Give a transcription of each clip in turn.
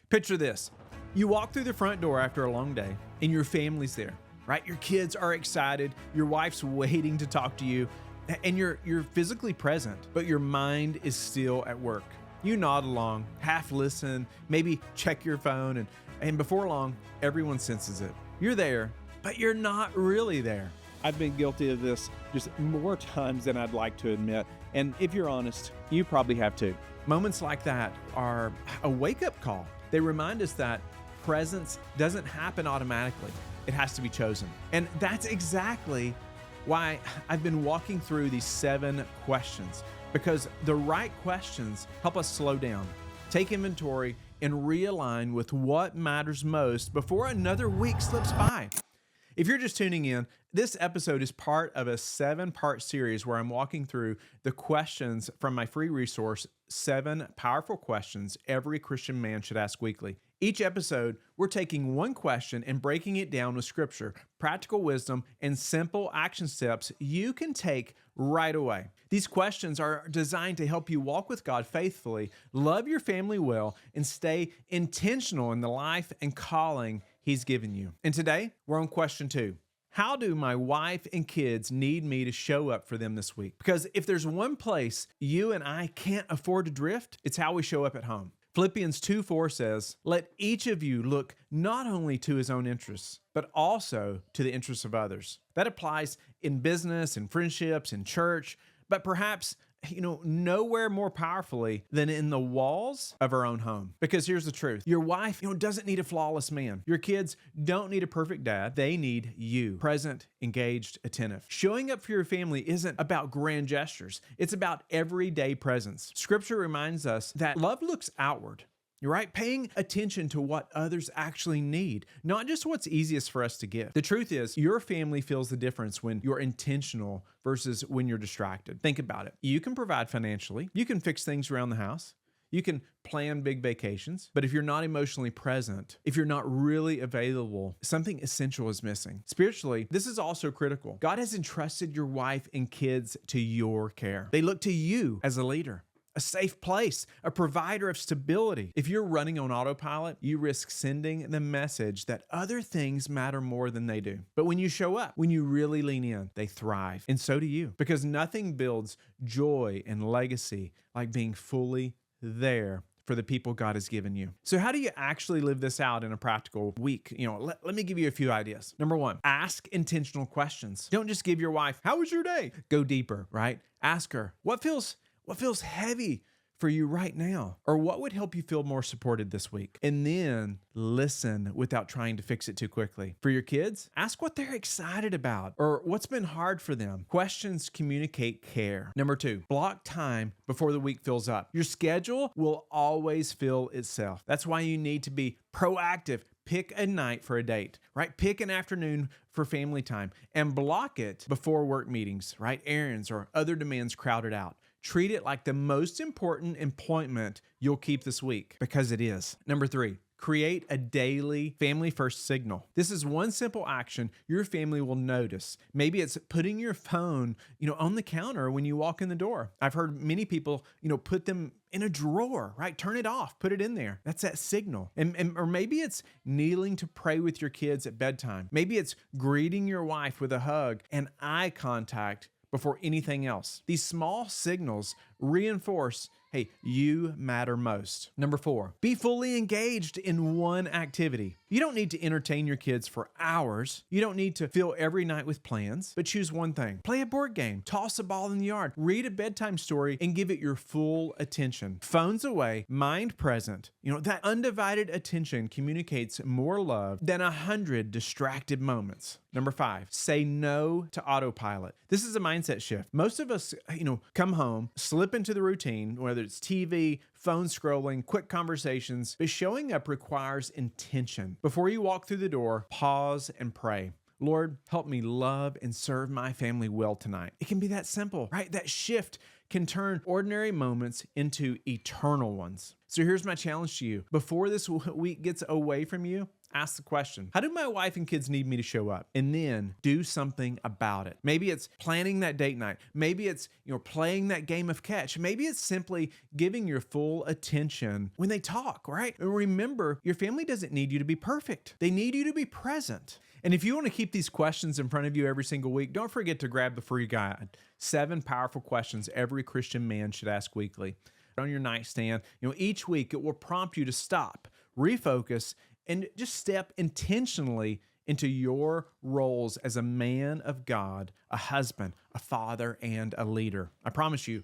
Picture this. You walk through the front door after a long day and your family's there, right? Your kids are excited. Your wife's waiting to talk to you and you're physically present, but your mind is still at work. You nod along, half listen, maybe check your phone, and before long, everyone senses it. You're there, but you're not really there. I've been guilty of this just more times than I'd like to admit. And if you're honest, you probably have too. Moments like that are a wake-up call. They remind us that presence doesn't happen automatically. It has to be chosen. And that's exactly why I've been walking through these 7 questions, because the right questions help us slow down, take inventory, and realign with what matters most before another week slips by. If you're just tuning in, this episode is part of a 7-part series where I'm walking through the questions from my free resource, 7 Powerful Questions Every Christian Man Should Ask Weekly. Each episode, we're taking one question and breaking it down with scripture, practical wisdom, and simple action steps you can take right away. These questions are designed to help you walk with God faithfully, love your family well, and stay intentional in the life and calling He's given you. And today, we're on question 2. How do my wife and kids need me to show up for them this week? Because if there's one place you and I can't afford to drift, it's how we show up at home. Philippians 2:4 says, "Let each of you look not only to his own interests, but also to the interests of others." That applies in business, in friendships, in church, but perhaps nowhere more powerfully than in the walls of our own home. Because here's the truth. Your wife, doesn't need a flawless man. Your kids don't need a perfect dad. They need you. Present, engaged, attentive. Showing up for your family isn't about grand gestures. It's about everyday presence. Scripture reminds us that love looks outward. You're right, paying attention to what others actually need, not just what's easiest for us to give. The truth is, your family feels the difference when you're intentional versus when you're distracted. Think about it. You can provide financially, you can fix things around the house, you can plan big vacations, but if you're not emotionally present, if you're not really available, something essential is missing. Spiritually, this is also critical. God has entrusted your wife and kids to your care. They look to you as a leader, a safe place, a provider of stability. If you're running on autopilot, you risk sending the message that other things matter more than they do. But when you show up, when you really lean in, they thrive. And so do you. Because nothing builds joy and legacy like being fully there for the people God has given you. So how do you actually live this out in a practical week? Let me give you a few ideas. Number 1, ask intentional questions. Don't just give your wife, "How was your day?" Go deeper, right? Ask her, what feels heavy for you right now? Or what would help you feel more supported this week? And then listen without trying to fix it too quickly. For your kids, ask what they're excited about or what's been hard for them. Questions communicate care. Number 2, block time before the week fills up. Your schedule will always fill itself. That's why you need to be proactive. Pick a night for a date, right? Pick an afternoon for family time and block it before work meetings, right? Errands or other demands crowded out. Treat it like the most important appointment you'll keep this week, because it is. Number 3, create a daily family first signal. This is one simple action your family will notice. Maybe it's putting your phone, on the counter when you walk in the door. I've heard many people, put them in a drawer, right? Turn it off, put it in there. That's that signal. Or maybe it's kneeling to pray with your kids at bedtime. Maybe it's greeting your wife with a hug and eye contact before anything else. These small signals reinforce, hey, you matter most. Number 4, be fully engaged in one activity. You don't need to entertain your kids for hours. You don't need to fill every night with plans, but choose one thing. Play a board game, toss a ball in the yard, read a bedtime story, and give it your full attention. Phones away, mind present. That undivided attention communicates more love than 100 distracted moments. Number 5, say no to autopilot. This is a mindset shift. Most of us, come home, slip into the routine, whether it's TV, phone scrolling, quick conversations, but showing up requires intention. Before you walk through the door, pause and pray. Lord, help me love and serve my family well tonight. It can be that simple, right? That shift can turn ordinary moments into eternal ones. So here's my challenge to you. Before this week gets away from you, Ask the question, how do my wife and kids need me to show up? And then do something about it. Maybe it's planning that date night. Maybe it's, playing that game of catch. Maybe it's simply giving your full attention when they talk, right? And remember, your family doesn't need you to be perfect. They need you to be present. And if you want to keep these questions in front of you every single week, don't forget to grab the free guide, 7 powerful questions every Christian man should ask weekly. On your nightstand, each week it will prompt you to stop, refocus, and just step intentionally into your roles as a man of God, a husband, a father, and a leader. I promise you,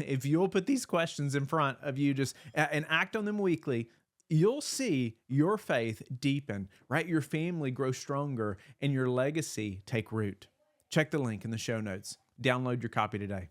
if you'll put these questions in front of you and act on them weekly, you'll see your faith deepen, right? Your family grow stronger and your legacy take root. Check the link in the show notes. Download your copy today.